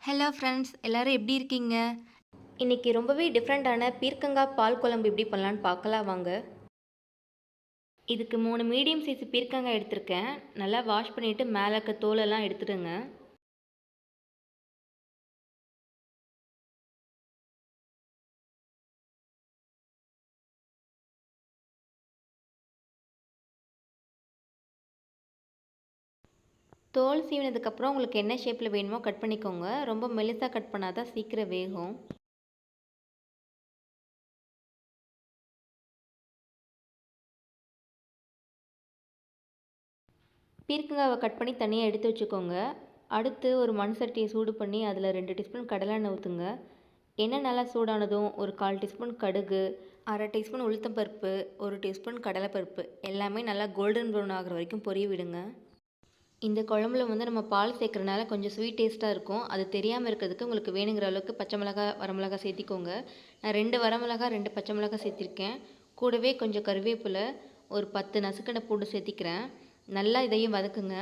Hello friends, எல்லாரும் எப்படி இருக்கீங்க? இன்னைக்கு ரொம்பவே டிஃப்ரெண்ட்டான பீர்க்கங்காய் பால் குழம்பு எப்படி பண்ணலான்னு பார்க்கலாம் வாங்க. இதுக்கு 3 மீடியம் சைஸ் பீர்க்கங்காய் எடுத்திருக்கேன். நல்லா வாஷ் பண்ணிவிட்டு மேலே இருக்க தோலெல்லாம் எடுத்துடுங்க. தோல் சீவினதுக்கப்புறம் உங்களுக்கு என்ன ஷேப்பில் வேணுமோ கட் பண்ணிக்கோங்க. ரொம்ப மெலிசாக கட் பண்ணால் தான் சீக்கிரம் வேகும். பீர்க்கங்காவை கட் பண்ணி தனியாக எடுத்து வச்சுக்கோங்க. அடுத்து ஒரு மண் சட்டியை சூடு பண்ணி அதில் 2 டீஸ்பூன் கடலெண்ணெய் ஊற்றுங்க. எண்ணெய் நல்லா சூடானதும் ஒரு 1/4 டீஸ்பூன் கடுகு, 1/2 டீஸ்பூன் உளுத்தம்பருப்பு, 1 டீஸ்பூன் கடலைப்பருப்பு எல்லாமே நல்லா கோல்டன் ப்ரௌன் ஆகிற வரைக்கும் பொரிய விடுங்க. இந்த குழம்புல வந்து நம்ம பால் சேர்க்குறனால கொஞ்சம் ஸ்வீட் டேஸ்ட்டாக இருக்கும். அது தெரியாமல் இருக்கிறதுக்கு உங்களுக்கு வேணுங்கிற அளவுக்கு பச்சை மிளகாய், வரமிளகாய் சேர்த்திக்கோங்க. நான் 2 வரமிளகாய், 2 பச்சை மிளகாய் சேர்த்திருக்கேன். கூடவே கொஞ்சம் கருவேப்பிலை, ஒரு 10 நசுக்கின பூண்டு சேர்த்திக்கிறேன். நல்லா இதையும் வதக்குங்க.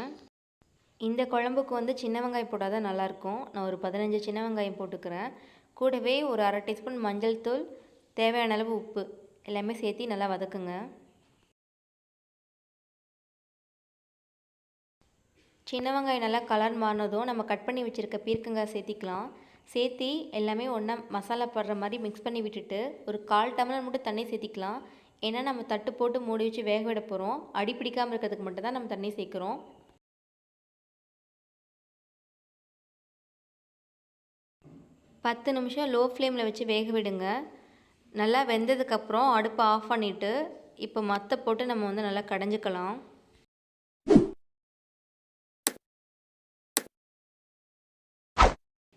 இந்த குழம்புக்கு வந்து சின்ன வெங்காயம் போட்டால் தான் நல்லாயிருக்கும். நான் ஒரு 15 சின்ன வெங்காயம் போட்டுக்கிறேன். கூடவே ஒரு 1/2 டீஸ்பூன் மஞ்சள் தூள், தேவையான அளவு உப்பு எல்லாமே சேர்த்தி நல்லா வதக்குங்க. சின்ன வெங்காயம் நல்லா கலர் மாறினதும் நம்ம கட் பண்ணி வச்சுருக்க பீர்க்கங்காய் சேர்த்திக்கலாம். சேர்த்தி எல்லாமே ஒன்றா மசாலா படுற மாதிரி மிக்ஸ் பண்ணி விட்டுட்டு ஒரு 1/4 டம்ளர் மட்டும் தண்ணி சேர்த்திக்கலாம். ஏன்னா நம்ம தட்டு போட்டு மூடி வச்சு வேக விட போகிறோம். அடி பிடிக்காமல் இருக்கிறதுக்கு மட்டும் தான் நம்ம தண்ணி சேர்க்குறோம். 10 நிமிஷம் லோ ஃப்ளேமில் வச்சு வேக விடுங்க. நல்லா வெந்ததுக்கப்புறம் அடுப்பை ஆஃப் பண்ணிவிட்டு இப்போ மற்ற போட்டு நம்ம வந்து நல்லா கடைஞ்சிக்கலாம்.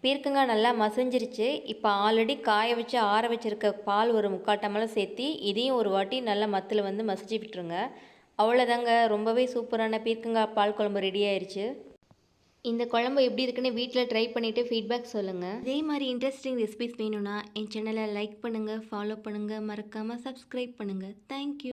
பீர்க்கங்காய் நல்லா மசிஞ்சிருச்சு. இப்போ ஆல்ரெடி காய வச்சு ஆற வச்சுருக்க பால் ஒரு 3/4 டம்ளர் சேர்த்தி இதையும் ஒரு வாட்டி நல்லா மத்தில் வந்து மசிச்சு விட்டுருங்க. அவ்வளோதாங்க, ரொம்பவே சூப்பரான பீர்க்கங்காய் பால் குழம்பு ரெடி ஆயிடுச்சு. இந்த குழம்பு எப்படி இருக்குன்னு வீட்டில் ட்ரை பண்ணிவிட்டு ஃபீட்பேக் சொல்லுங்கள். இதே மாதிரி இன்ட்ரெஸ்டிங் ரெசிபிஸ் வேணும்னா என் சேனலை லைக் பண்ணுங்கள், ஃபாலோ பண்ணுங்கள், மறக்காமல் சப்ஸ்கிரைப் பண்ணுங்கள். தேங்க்யூ.